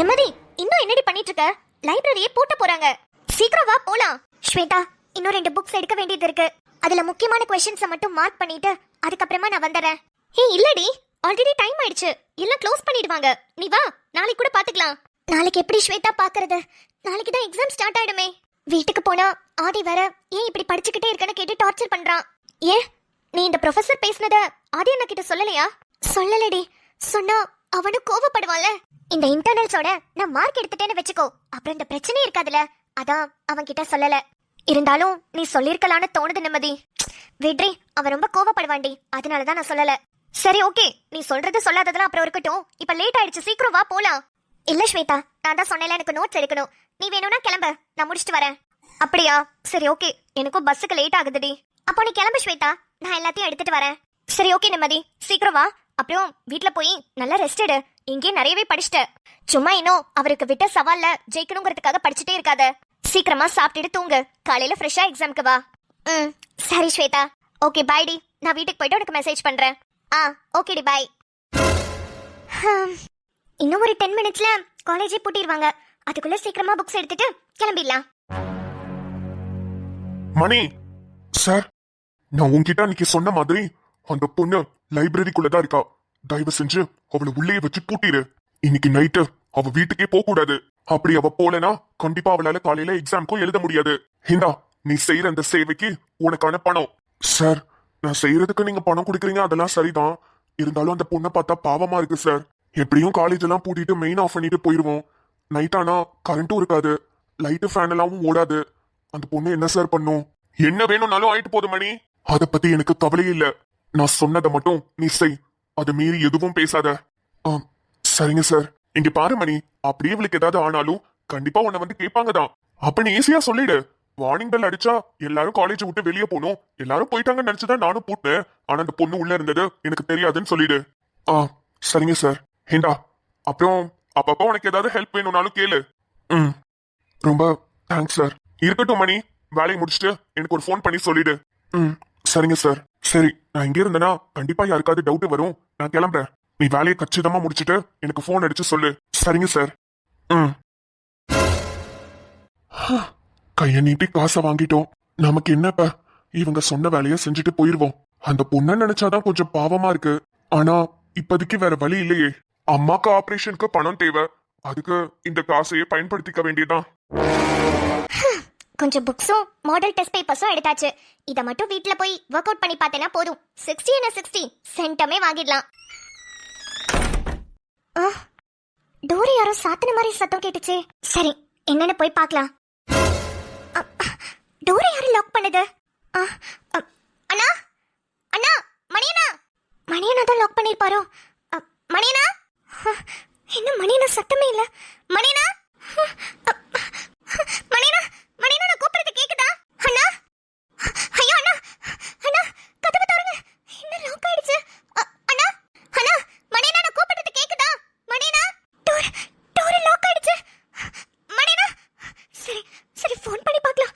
நிம்மதி, இன்னும் என்னடி பண்ணிட்டு இருக்க? லைப்ரரியே பூட்ட போறாங்க. சீக்கிரம் வா போலாம். ஸ்வேதா, இன்னும் 2 புக்ஸ் எடுக்க வேண்டியது இருக்கு. அதுல முக்கியமான क्वेश्चंस மட்டும் மார்க் பண்ணிட்டு அதுக்கப்புறமா நான் வந்துறேன். ஏய் இல்லடி, ஆல்ரெடி டைம் ஆயிடுச்சு. எல்லாம் க்ளோஸ் பண்ணிடுவாங்க. நீ வா, நாளைக்கு கூட பாத்துக்கலாம். நாளைக்கு எப்படி ஸ்வேதா பாக்குறது? நாளைக்கு தான் எக்ஸாம் ஸ்டார்ட் ஆயிடுமே. வீட்டுக்கு போனா ஆதி வேற ஏன் இப்படி படிச்சுக்கிட்டே இருக்கன்னு கேட்டு டார்ச்சர் பண்றான். ஏன் நீ இந்த ப்ரொஃபசர் பேசினத ஆதி அண்ணா கிட்ட சொல்லலையா? சொல்லலடி. சொன்னா அவனும் கோவப்படுவான்ல. இந்த இன்டர்னல்ஸோட நான் மார்க் எடுத்துட்டேன்னு வெச்சுக்கோ, அப்புறம் இந்த பிரச்சனை இருக்காதுல. அதான் அவன் கிட்ட சொல்லல. இருந்தாலும் நீ சொல்லிருக்கலான்னு தோணுது நிம்மதி. விட்ரி, அவன் ரொம்ப கோவப்படுவாண்டி, அதனாலதான் நான் சொல்லல. சரி ஓகே, நீ சொல்றது சொல்லாததெல்லாம் அப்புறம் இருக்கட்டும். இப்ப லேட் ஆயிடுச்சு, சீக்கிரம் வா போலாம். இல்ல ஸ்வேதா, நான் தான் சொன்னேன்ல எனக்கு நோட்ஸ் எடுக்கணும். நீ வேணும்னா கிளம்பு, நான் முடிச்சிட்டு வரேன். அப்படியா? சரி ஓகே, எனக்கும் பஸ்ஸுக்கு லேட் ஆகுதுடி. அப்போ நீ கிளம்பு ஸ்வேதா, நான் எல்லாத்தையும் எடுத்துட்டு வரேன். சரி ஓகே நிம்மதி, சீக்கிரம் வா. அப்புறம் வீட்ல போய் நல்லா ரெஸ்ட் எடு. இங்கே நிறையவே படிச்சிட்ட. சும்மா இன்னும் அவருக்கு விட்ட சவால்ல ஜெயிக்கணுங்கிறதுக்காக படிச்சுட்டே இருக்காத. சீக்கிரமா சாப்பிட்டுட்டு தூங்கு. காலையில ஃப்ரெஷ்ஷா எக்ஸாம்க்கு வா. சரி ஸ்வேதா. Okay bye D. நான் வீட்டுக்கு போயிட்டு உனக்கு மெசேஜ் பண்றேன். ஓகே டி, பை. இன்னும் ஒரு 10 மினிட்ஸ்ல காலேஜே பூட்டிடுவாங்க. அதுக்குள்ள சீக்கிரமா புக்ஸ் எடுத்துட்டு கிளம்பிடலாம். மணி சார், நான் உன்கிட்ட அன்னைக்கு சொன்ன மாதிரி அந்த பொண்ணு லைப்ரரிக்குள்ளதான் இருக்கா. தயவு செஞ்சு அவளை உள்ளே வச்சு பூட்டிரு. இன்னைக்கு நைட்டு அவ வீட்டுக்கே போக கூடாது. அப்படி அவ போலனா கண்டிப்பா அவளால காலையில எக்ஸாம்க்கும் எழுத முடியாது. இந்தா, நீ செய்யற அந்த சேவைக்கு உனக்கான பணம். சார், நான் செய்யறதுக்கு நீங்க பணம் கொடுக்குறீங்க, அதெல்லாம் சரிதான். இருந்தாலும் அந்த பொண்ணை பார்த்தா பாவமா இருக்கு சார். எப்படியும் காலேஜ் எல்லாம் பூட்டிட்டு மெயின் ஆஃப் பண்ணிட்டு போயிருவோம். நைட் ஆனா கரண்ட்டும் இருக்காது, லைட்டு ஃபேன் எல்லாம் ஓடாது. அந்த பொண்ணு என்ன சார் பண்ணும்? என்ன வேணும்னாலும் ஆயிட்டு போதும் மணி, அத பத்தி எனக்கு கவலையே இல்ல. நான் சொன்னதை மட்டும் நீ செய், அது மீறி எதுவும் பேசாத. சரிங்க சார். இங்க பாரு மணி, அப்படியே இவளுக்கு ஏதாவது ஆனாலும் கண்டிப்பா உன்னை வந்து கேட்பாங்க தான். அப்ப நீ ஈஸியா சொல்லிடு. வார்னிங் பெல் அடிச்சா எல்லாரும் காலேஜ் விட்டு வெளியே போகணும், எல்லாரும் போயிட்டாங்கன்னு நினைச்சுதான் நானும் பூட்டினேன். ஆனா அந்த பொண்ணு உள்ள இருந்தது எனக்கு தெரியாதுன்னு சொல்லிடு. சரிங்க சார். ஏண்டா, அப்புறம் அப்பப்ப உனக்கு ஏதாவது ஹெல்ப் வேணும்னாலும் கேளு. ரொம்ப தேங்க்ஸ் சார். இருக்கட்டும் மணி, வேலையை முடிச்சுட்டு எனக்கு ஒரு ஃபோன் பண்ணி சொல்லிடு. சரிங்க சார். சரி, நான் இங்க இருந்தேன்னா கண்டிப்பா யாருக்காவது டவுட் வரும். நான் கிளம்புறேன். நீ வேலையை கச்சிதமா முடிச்சுட்டு எனக்கு ஃபோன் அடிச்சு சொல்லு. சரிங்க சார். கைய நீட்டி காசை வாங்கிட்டோம். நமக்கு என்னப்ப, இவங்க சொன்ன வேலையை செஞ்சுட்டு போயிருவோம். அந்த பொண்ண நினைச்சாதான் கொஞ்சம் பாவமா இருக்கு. ஆனா இப்போதைக்கு வேற வழி இல்லையே. அம்மாக்கு ஆபரேஷனுக்கு பணம் தேவை, அதுக்கு இந்த காசையே பயன்படுத்திக்க வேண்டியதான். கொஞ்சம் புக்ஸும் மாடல் டெஸ்ட் பேப்பர்ஸும் எடுத்தாச்சு. இதை மட்டும் வீட்ல போய் ஒர்க் அவுட் பண்ணி பார்த்தேன்னா போதும். 60 என்ன 60 சென்டமே வாங்கிடலாம். டோர் யாரோ சாத்தின மாதிரி சத்தம் கேட்டுச்சு. சரி, என்னன்னு போய் பார்க்கலாம். டோர் யாரு லாக் பண்ணுது? அண்ணா, அண்ணா, மணியண்ணா. மணியண்ணா தான் லாக் பண்ணிருப்பாரோ? மணியண்ணா, என்ன மணியண்ணா சத்தமே இல்ல. மணியண்ணா, மணியண்ணா, மணியண்ணா, நான் கூப்பிடுறது கேக்குதா? அண்ணா, ஐயோ அண்ணா, அண்ணா கதவு திறங்க. என்ன லாக் ஆயிடுச்சு? அண்ணா, அண்ணா, மணியண்ணா, நான் கூப்பிடுறது கேக்குதா? மணியண்ணா, டோர் லாக் ஆயிடுச்சு. மணியண்ணா, சரி சரி, ஃபோன் பண்ணி பார்க்கலாம்.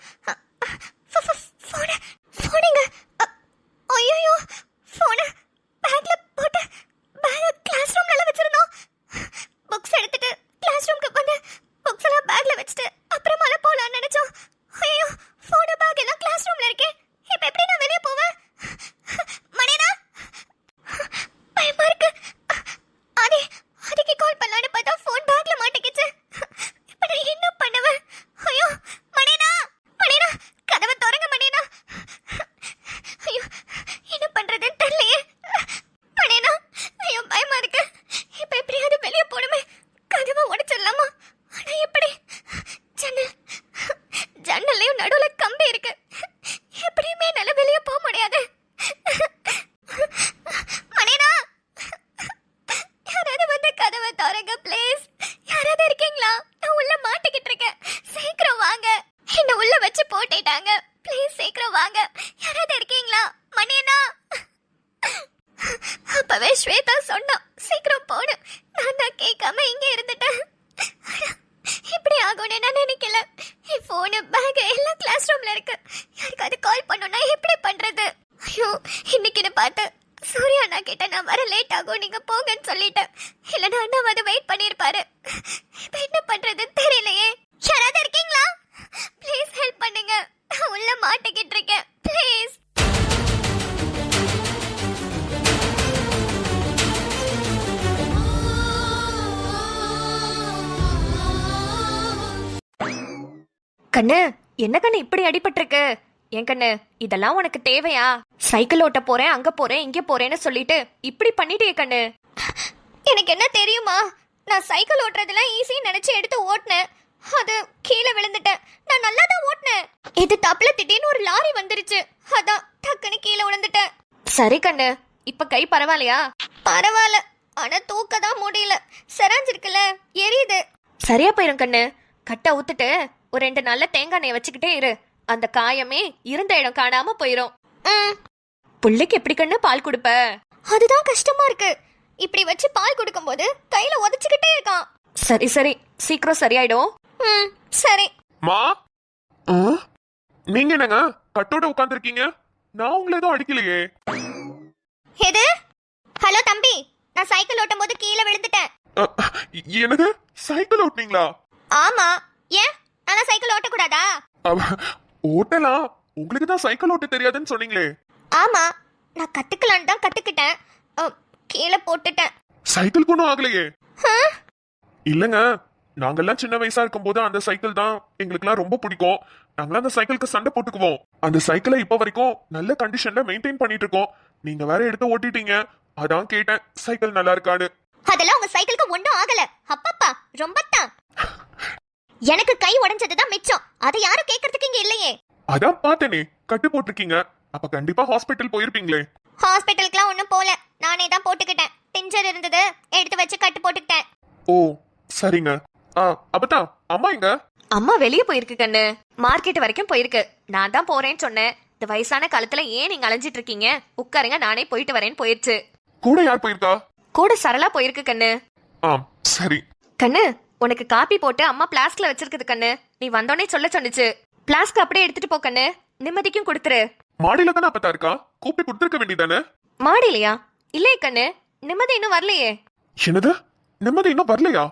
ஃபோனுங்க. ஐயோ, ஃபோனு பேக்ல போட்டு பேக் கிளாஸ் ரூம்ல வச்சிருந்தோம். புக்ஸ் எடுத்துட்டு கிளாஸ் ரூம்க்கு வந்து புக்ஸ் எல்லாம் பேக்ல வச்சிட்டு அப்புறமா போலாம்னு நினைச்சோம். ஐயோ, ஃபோன் பேக் எல்லாம் கிளாஸ் ரூம்ல இருக்கே. இப்போ எப்படி நான் வெளிய போவேன்? மணியண்ணா, பயமா இருக்கு. அதுக்கு கால் பண்ணலான்னு பார்த்தா ஃபோன் பேக்ல மாட்டிக்கிச்சு. இப்போ நான் என்ன பண்ணுவேன்? ஐயோ மணியண்ணா, மணியண்ணா, கதவை திறங்க மணியண்ணா. ஐயோ, என்ன பண்றதுன்னு தெரியலையே. மணியண்ணா, ஐயோ பயமா இருக்கு. இப்போ எப்படியாவது வெளியே போகணுமே. கதவை உடைச்சிடலாமா? ஆனா எப்படி? ஜன்னல்லையும் நடுவுல கம்பி இருக்கு. எப்படியுமே என்னால வெளியே போக முடியாது. மணியண்ணா, யாராவது வந்து கதவை திறங்க ப்ளீஸ். யாராவது இருக்கீங்களா? நான் உள்ள மாட்டிக்கிட்டு இருக்கேன். சீக்கிரம் வாங்க. என்ன உள்ள வச்சு போட்டுட்டாங்க. ப்ளீஸ் சீக்கிரம் வாங்க. யாராவது இருக்கீங்களா? மணியண்ணா. அப்பவே ஸ்வேதா சொன்னா சீக்கிரம் போடு. நான் தான் கேட்காம இங்க இருந்துட்டேன். இப்படி ஆகும்னு நான் நினைக்கல. என் போனு பேக் எல்லாம் கிளாஸ் ரூம்ல இருக்கு. யாருக்காவது கால் பண்ணணும்னா எப்படி பண்றது? ஐயோ, இன்னைக்குன்னு பார்த்து சூர்யா அண்ணா கிட்ட நான் வர லேட் ஆகும், நீங்க போங்கன்னு சொல்லிட்டேன். இல்லைன்னா அண்ணா வந்து வெயிட் பண்ணியிருப்பாரு. இப்போ கண்ணு, என்ன கண்ணு இப்படி அடிபட்டிருக்கு? என் கண்ணு, இதெல்லாம் உனக்கு தேவையா? சைக்கிள் ஓட்ட போறேன், அங்க போறேன், இங்க போறேன்னு சொல்லிட்டு இப்படி பண்ணிட்டே கண்ணு. எனக்கு என்ன தெரியுமா? நான் சைக்கிள் ஓட்டுறதெல்லாம் ஈஸின்னு நினைச்சு எடுத்து ஓட்டினேன். அது கீழே விழுந்துட்டேன். நான் நல்லா தான் ஓட்டினேன். இது தப்புல திடீர்னு ஒரு லாரி வந்துருச்சு. அதான் டக்குன்னு கீழே விழுந்துட்டேன். சரி கண்ணு, இப்ப கை பரவாயில்லையா? பரவாயில்ல, ஆனா தூக்க தான் முடியல. செராஞ்சிருக்குல்ல, எரியுது. சரியா போயிரும் கண்ணு. கட்டை ஊத்துட்டு ஒரு 2 நாள்ல தேங்காய் எண்ணெய் வச்சுக்கிட்டே இரு. அந்த காயமே இருந்த இடம் காணாம போயிரும். புள்ளைக்கு எப்படி கண்ணு பால் கொடுப்ப? அதுதான் கஷ்டமா இருக்கு. இப்படி வச்சு பால் கொடுக்கும்போது கையில உதச்சிக்கிட்டே இருக்கான். சரி சரி, சீக்கிரம் சரியாயிடும். சரி. மா நீங்க என்னங்க கட்டோட உட்கார்ந்துருக்கீங்க? நான் உங்களை எதுவும் அடிக்கலையே. எது? ஹலோ தம்பி, நான் சைக்கிள் ஓட்டும் போது கீழே விழுந்துட்டேன். என்னது, சைக்கிள் ஓட்டுனீங்களா? ஆமா. ஏன் நான் சைக்கிள் ஓட்டக்கூடாதா? ஓட்டலாம், உங்களுக்கு தான் சைக்கிள் ஓட்ட தெரியாதுன்னு சொன்னீங்களே. ஆமா, நான் கத்துக்கலான்னு தான் கத்துக்கிட்டேன். கீழே போட்டுட்டேன். சைக்கிள் ஒன்றும் ஆகலையே. இல்லங்க, நாங்கெல்லாம் சின்ன வயசா இருக்கும் போது அந்த சைக்கிள் தான் எங்களுக்குலாம் ரொம்ப பிடிக்கும். நாங்களாம் அந்த சைக்கிளுக்கு சண்டை போட்டுக்குவோம். அந்த சைக்கிளை இப்ப வரைக்கும் நல்ல கண்டிஷன்ல மெயின்டைன் பண்ணிட்டு இருக்கோம். நீங்க வேற எடுத்து ஓட்டிட்டீங்க, அதான் கேட்டேன் சைக்கிள் நல்லா இருக்கான்னு. அதெல்லாம் உங்க சைக்கிளுக்கு ஒண்ணும் ஆகல. அப்பப்பா, ரொம்ப தான். எனக்கு கை உடைஞ்சதுதான் மிச்சம். அதை யாரும் கேட்கறதுக்கு இங்க இல்லையே. அதான் பார்த்தேனே, கட்டு போட்டிருக்கீங்க. அப்ப கண்டிப்பா ஹாஸ்பிட்டல் போயிருப்பீங்களே. ஹாஸ்பிட்டலுக்குலாம் ஒன்றும் போல, நானே தான் போட்டுக்கிட்டேன். டிஞ்சர் இருந்தது, எடுத்து வச்சு கட்டு போட்டுக்கிட்டேன். ஓ சரிங்க. அப்பதான் அம்மா எங்க? அம்மா வெளியே போயிருக்கு கண்ணு. மார்க்கெட் வரைக்கும் போயிருக்கு. நான் தான் போறேன்னு சொன்னேன். இந்த வயசான காலத்துல ஏன் நீங்க அலைஞ்சிட்டு இருக்கீங்க? உட்காருங்க, நானே போயிட்டு வரேன்னு போயிருச்சு. கூட யார் போயிருக்கா? கூட சரளா போயிருக்கு கண்ணு. சரி. கண்ணு, உனக்கு காப்பி போட்டு அம்மா பிளாஸ்க்ல வச்சிருக்குது கண்ணு. நீ வந்தோடனே சொல்ல சொன்னுச்சு. பிளாஸ்க் அப்படியே எடுத்துட்டு போ கண்ணு. நிம்மதிக்கும் கொடுத்துரு. மாடியில தானே அப்பத்தா இருக்கா, கூப்பிட்டு கொடுத்துருக்க வேண்டியதானே? மாடிலையா? இல்லையே கண்ணு, நிம்மதி இன்னும் வரலையே. என்னது, நிம்மதி இன்னும் வரலையா?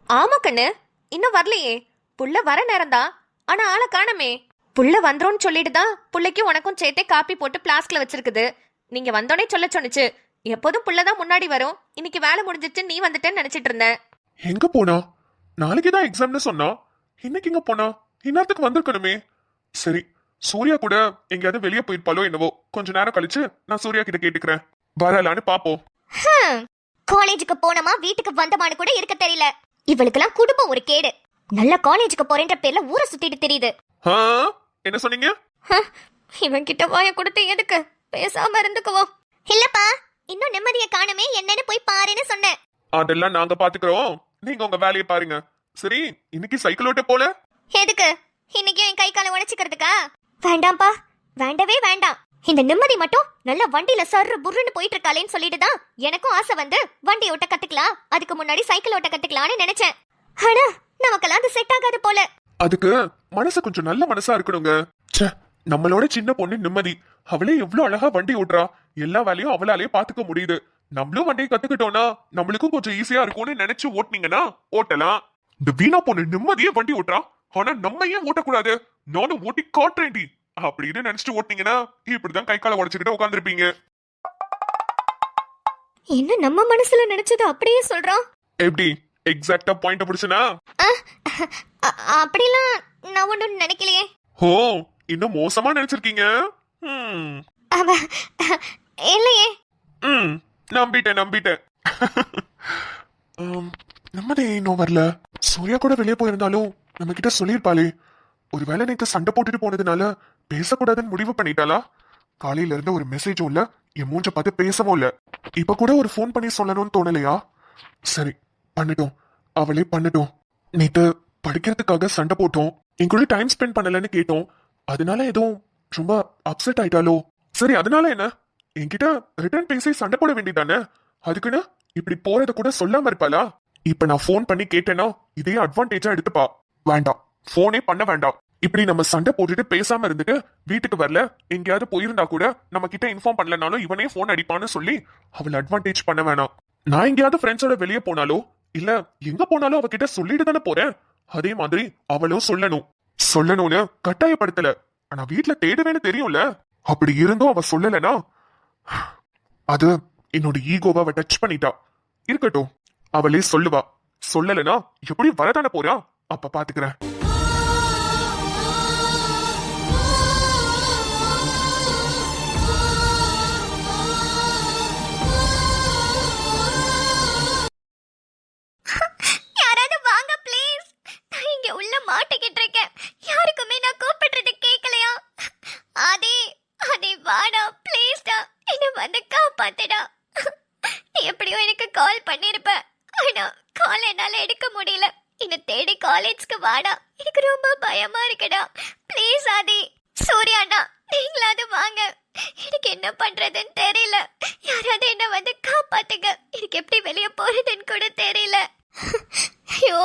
ஆமா கண்ணு, இன்னும் வரலையே. புள்ள வர நேரம்தான், ஆனா ஆளை காணமே. புள்ள வந்துரும்னு சொல்லிட்டு தான் புள்ளைக்கும் உனக்கும் சேர்த்தே காப்பி போட்டு பிளாஸ்க்ல வச்சிருக்குது. நீங்க வந்தோடனே சொல்ல சொன்னுச்சு. எப்போதும் புள்ளதான் முன்னாடி வரும். இன்னைக்கு வேலை முடிஞ்சிச்சு, நீ வந்துட்டேன்னு நினைச்சிட்டு இருந்தேன். எங்க போனா? நாளைக்கு தான் எக்ஸாம்னு சொன்னா, இன்னைக்கு எங்க போனா? இந்நேரத்துக்கு வந்திருக்கணுமே. சரி, சூர்யா கூட எங்கேயாவது வெளியே போயிருப்பாலோ என்னவோ. கொஞ்ச நேரம் கழிச்சு நான் சூர்யா கிட்ட கேட்டுக்கிறேன், வரலான்னு பாப்போம். காலேஜுக்கு போனமா வீட்டுக்கு வந்தமானு கூட இருக்க தெரியல. இவளுக்கெல்லாம் குடும்பம் ஒரு கேடு. நல்ல காலேஜுக்கு போறேன்ற பேர்ல ஊரை சுத்திட்டு தெரியுது. என்ன சொன்னீங்க? இவன் கிட்ட வாய கொடுத்து எதுக்கு? பேசாம இருந்துக்குவோம். இல்லப்பா, இன்னும் நிம்மதிய காணுமே, என்னன்னு போய் பாருன்னு சொன்னேன். அதெல்லாம் நாங்க பாத்துக்கிறோம், நீங்க உங்க வேலையை பாருங்க. சரி, இன்னைக்கு சைக்கிள் ஓட்ட போல? எதுக்கு? இன்னைக்கு என் கை காலை உடைச்சுக்கிறதுக்கா? வேண்டாம்ப்பா, வேண்டவே வேண்டாம். இந்த நிம்மதி மட்டும் நல்ல வண்டியில சர்ரு புர்ருன்னு போயிட்டு இருக்காளேன்னு சொல்லிட்டு தான் எனக்கும் ஆசை வந்து வண்டி ஓட்ட கத்துக்கலாம், அதுக்கு முன்னாடி சைக்கிள் ஓட்ட கத்துக்கலாம்னு நினைச்சேன். ஆனா நமக்கெல்லாம் அது செட் ஆகாது போல. அதுக்கு மனசு கொஞ்சம் நல்ல மனசா இருக்கணுங்க. நம்மளோட சின்ன பொண்ணு நிம்மதி, அவளே எவ்வளவு அழகா வண்டி ஓட்டுறா. எல்லா வேலையும் அவளாலே பாத்துக்க முடியுது. நம்மளும் வண்டியை கத்துக்கிட்டோம்னா நம்மளுக்கும் கொஞ்சம் ஈஸியா இருக்கும்னு நினைச்சு ஓட்டுனீங்கன்னா ஓட்டலாம். இந்த வீணா பொண்ணு நிம்மதியே வண்டி ஓட்டுறா, ஆனா நம்ம ஏன் ஓட்டக்கூடாது? நானும் ஓட்டி காட்டுறேன்டி அப்படின்னு நினைச்சிட்டு ஓட்டினீங்கன்னா இப்படிதான் கை காலை உடைச்சுக்கிட்டு உட்காந்துருப்பீங்க. என்ன நம்ம மனசுல நினைச்சது அப்படியே சொல்றான்? எப்படி எக்ஸாக்ட்டா பாயிண்ட் பிடிச்சனா? அப்படிலாம் நான் ஒன்றும் நினைக்கலையே. ஓ, இன்னும் மோசமா நினைச்சிருக்கீங்க. இல்லையே. நம்பிட்டேன். நிம்மதி இன்னும் வரல. சூர்யா கூட வெளியே போயிருந்தாலும் நம்ம கிட்ட சொல்லியிருப்பாளே. ஒருவேளை நேற்று சண்டை போட்டுட்டு போனதுனால பேசக்கூடாதுன்னு முடிவு பண்ணிட்டாளா? காலையில இருந்து ஒரு மெசேஜும் இல்ல, என் மூஞ்ச பார்த்து பேசவும் இல்ல. இப்ப கூட ஒரு ஃபோன் பண்ணி சொல்லணும்னு தோணலையா? சரி, பண்ணட்டும், அவளே பண்ணட்டும். நேற்று படிக்கிறதுக்காக சண்டை போட்டோம், என் கூட டைம் ஸ்பெண்ட் பண்ணலன்னு கேட்டோம். அதனால எதுவும் ரொம்ப அப்செட் ஆயிட்டாலோ? சரி, அதனால என்ன? என்கிட்ட ரிட்டர்ன் பேசி சண்டை போட வேண்டியதானே? அதுக்குன்னு இப்படி போறத கூட சொல்லாம இருப்பாளா? இப்ப நான் ஃபோன் பண்ணி கேட்டேன்னா இதே அட்வான்டேஜா எடுத்துப்பா. வேண்டாம், போனே பண்ண வேண்டாம். இப்படி நம்ம சண்டை போட்டுட்டு பேசாம இருந்துட்டு வீட்டுக்கு வரல, எங்கேயாவது போயிருந்தா கூட நம்ம கிட்ட இன்ஃபார்ம் பண்ணலனாலும் இவனே போன் அடிப்பான்னு சொல்லி அவள் அட்வான்டேஜ் பண்ண வேணாம். நான் எங்கேயாவது ஃப்ரெண்ட்ஸோட வெளியே போனாலோ இல்ல எங்க போனாலும் அவகிட்ட சொல்லிட்டு தானே போறேன். அதே மாதிரி அவளும் சொல்லணும்னு கட்டாயப்படுத்தல. ஆனா வீட்டுல தேடுவேன்னு தெரியும்ல. அப்படி இருந்தும் அவ சொல்லலனா அது என்னோட ஈகோவை அவ டச் பண்ணிட்டா. இருக்கட்டும், அவளே சொல்லுவா. சொல்லலனா எப்படி வரதானே போறா, அப்ப பாத்துக்கிறேன். பண்ணிருப்பேன். ஆனா கால் என்னால எடுக்க முடியல. என்ன தேடி காலேஜ்க்கு வாடா, எனக்கு ரொம்ப பயமா இருக்குடா. ப்ளீஸ் ஆதி. சூர்யாண்ணா, நீங்களாவது வாங்க. எனக்கு என்ன பண்றதுன்னு தெரியல. யாராவது என்ன வந்து காப்பாத்துங்க. எனக்கு எப்படி வெளியே போறதுன்னு கூட தெரியல. ஐயோ,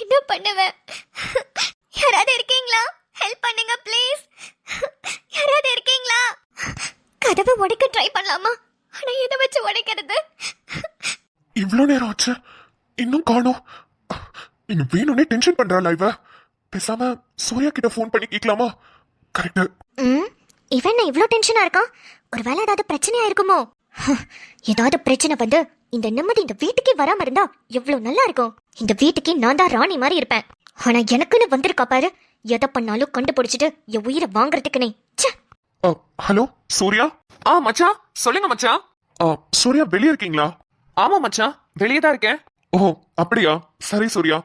என்ன பண்ணுவேன்? யாராவது இருக்கீங்களா? ஹெல்ப் பண்ணுங்க ப்ளீஸ். யாராவது இருக்கீங்களா? கதவை உடைக்க ட்ரை பண்ணலாமா? ஆனா எதை வச்சு உடைக்கிறது? இவ்ளோ நேரம் ஆச்சு இன்னும் காணோம். இன்னும் வேணும்னே டென்ஷன் பண்றாளா இவ? பேசாம சூர்யா கிட்ட ஃபோன் பண்ணி கேட்கலாமா? கரெக்ட். இவன் என்ன இவ்ளோ டென்ஷனா இருக்கான்? ஒருவேளை ஏதாவது பிரச்சனையா இருக்குமோ? ஏதாவது பிரச்சனை வந்து இந்த நிம்மதி இந்த வீட்டுக்கே வராம இருந்தா எவ்வளவு நல்லா இருக்கும். இந்த வீட்டுக்கு நான் தான் ராணி மாதிரி இருப்பேன். ஆனா எனக்குன்னு வந்திருக்கா பாரு. எதை பண்ணாலும் கண்டுபிடிச்சிட்டு என் உயிரை வாங்குறதுக்குனே. ஹலோ சூர்யா. மச்சான் சொல்லுங்க மச்சான். சூர்யா வெளியே இருக்கீங்களா? ஆமா மச்சான், வெளியே தான் இருக்கேன். ஓ அப்படியா, சரி சூர்யா.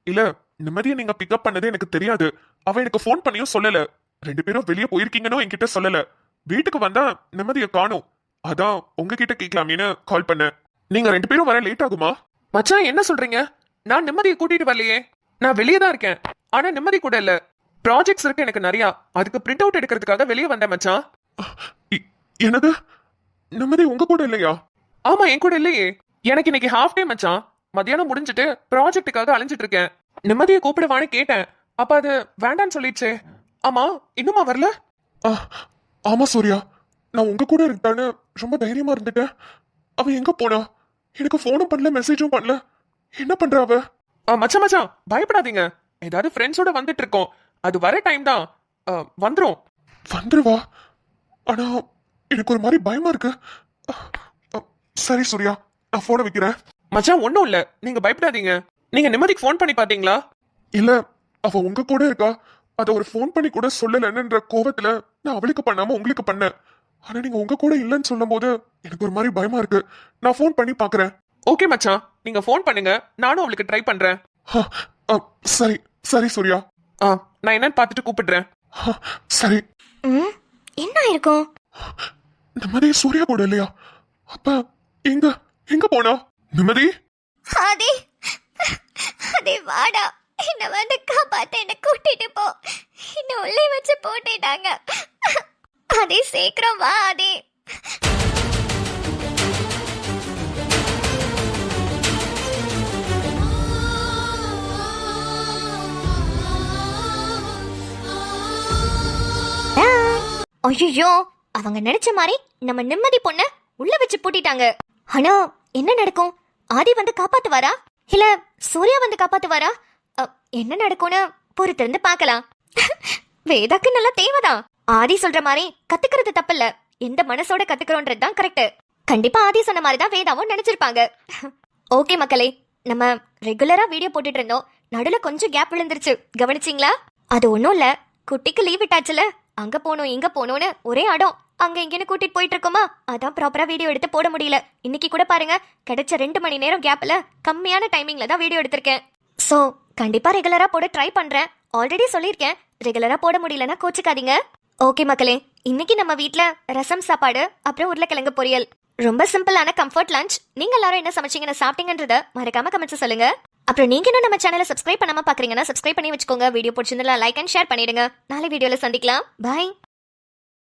இல்ல, நிம்மதியை நீங்க பிக்கப் பண்ணதே எனக்கு தெரியாது. அவ எனக்கு ஃபோன் பண்ணியும் சொல்லல. 2 பேரும் வெளியே போயிருக்கீங்கன்னு என்கிட்ட சொல்லல. வீட்டுக்கு வந்தா நிம்மதியை காணோம். அதான் உங்ககிட்ட கேட்கலாமேன்னு கால் பண்ணேன். நீங்க 2 பேரும் வர லேட் ஆகுமா? மச்சான் என்ன சொல்றீங்க? நான் நிம்மதியை கூட்டிட்டு வரலையே. நான் வெளியே தான் இருக்கேன். ஆனா நிம்மதி கூட இல்ல. ப்ராஜெக்ட்ஸ் இருக்கு எனக்கு நிறைய. அதுக்கு பிரிண்ட் அவுட் எடுக்கிறதுக்காக வெளியே வந்தேன் மச்சான். என்னது, நிம்மதி உங்க கூட இல்லையா? ஆமா, என் கூட இல்லையே. எனக்கு இன்னைக்கு ஹாஃப் டே மச்சான். மத்தியானம் முடிஞ்சிட்டு ப்ராஜெக்ட்டுக்காக அலைஞ்சிட்டு இருக்கேன். நிம்மதியை கூப்பிடுவான்னு கேட்டேன். அப்ப அது வேண்டான்னு சொல்லிடுச்சே. ஆமா, இன்னுமா வரல? ஆமா சூர்யா, நான் உங்க கூட இருக்கான்னு ரொம்ப தைரியமா இருந்துட்டேன். அவ எங்க போனா? எனக்கு போனும் பண்ணல, மெசேஜும் பண்ணல. என்ன பண்றா அவ? மச்சான் மச்சான் பயப்படாதீங்க. ஏதாவது ஃப்ரெண்ட்ஸோட வந்துட்டு இருக்கோம். அது வர டைம் தான். வந்துரும். வந்துருவா. ஆனா எனக்கு ஒரு மாதிரி பயமா இருக்கு. சரி சூர்யா, நான் போனை வைக்கிறேன். மச்சான் ஒன்றும் இல்ல, நீங்க பயப்படாதீங்க. நீங்க நிம்மதிக்கு ஃபோன் பண்ணி பாத்தீங்களா? இல்ல, அவ உங்க கூட இருக்கா. அத ஒரு ஃபோன் பண்ணி கூட சொல்லலன்ற கோவத்துல நான் அவளுக்கு பண்ணாம உங்களுக்கு பண்ணேன். ஆனா நீங்க உங்க கூட இல்லைன்னு சொல்லும் போது எனக்கு ஒரு மாதிரி பயமா இருக்கு. நான் ஃபோன் பண்ணி பாக்குறேன். ஓகே மச்சான், நீங்க ஃபோன் பண்ணுங்க. நானும் அவளுக்கு ட்ரை பண்றேன். சரி சரி சூர்யா. நான் என்னன்னு பார்த்துட்டு கூப்பிடுறேன். சரி. என்ன இருக்கும்? நிம்மதி சூர்யா கூட இல்லையா? அப்ப எங்க எங்க போனா நிம்மதி? ஆதி, அதே வாடா. என்ன வந்து காப்பாத்த, என்ன கூட்டிட்டு போ. என்ன உள்ளே வச்சு போட்டுட்டாங்க. அதே சீக்கிரம் வா ஆதி. ஐயோ, அவங்க நினைச்ச மாதிரி நம்ம நிம்மதி பொண்ண உள்ள வச்சு பூட்டிட்டாங்க. ஆனா என்ன நடக்கும்? ஆதி வந்து காப்பாத்துவாரா இல்ல சூர்யா வந்து காப்பாத்துவாரா? என்ன நடக்கும்னு பொறுத்திருந்து பார்க்கலாம். வேதாக்கு நல்லா தேவைதான். ஆதி சொல்ற மாதிரி கத்துக்கிறது தப்பில்ல. எந்த மனசோட கத்துக்கிறோன்றது தான் கரெக்ட். கண்டிப்பா ஆதி சொன்ன மாதிரி தான் வேதாவும் நினைச்சிருப்பாங்க. ஓகே மக்களே, நம்ம ரெகுலரா வீடியோ போட்டுட்டு இருந்தோம். நடுல கொஞ்சம் கேப் விழுந்துருச்சு, கவனிச்சிங்களா? அது ஒன்றும் இல்ல, குட்டிக்கு லீவ் விட்டாச்சுல. அங்க போனோம் இங்க போனோம்னு ஒரே அடம். அங்க இங்கன்னு கூட்டிட்டு போயிட்டு இருக்கோமா, அதான் ப்ராப்பரா வீடியோ எடுத்து போட முடியல. இன்னைக்கு கூட பாருங்க, கிடைச்ச 2 மணி நேரம் கேப்ல கம்மியான டைமிங்ல தான் வீடியோ எடுத்திருக்கேன். சோ கண்டிப்பா ரெகுலரா போட ட்ரை பண்றேன். ஆல்ரெடி சொல்லியிருக்கேன், ரெகுலரா போட முடியலன்னா கோச்சுக்காதீங்க. ஓகே மக்களே, இன்னைக்கு நம்ம வீட்ல ரசம் சாப்பாடு, அப்புறம் உருளைக்கிழங்கு பொரியல். ரொம்ப சிம்பிளான கம்ஃபர்ட் லஞ்ச். நீங்க எல்லாரும் என்ன சமைச்சீங்கன்னு சாப்பிட்டீங்கன்றத மறக்காம கமெண்ட்ஸ் சொல்லுங்க. அப்புறம் நீங்க இன்னும் நம்ம சேனலை சப்ஸ்கிரைப் பண்ணாம பாக்குறீங்கன்னா சப்ஸ்கிரைப் பண்ணி வச்சுக்கோங்க. வீடியோ பிடிச்சிருந்தா லைக் அண்ட் ஷேர் பண்ணிடுங்க. நாளை வீடியோல சந்திக்கலாம். பாய்.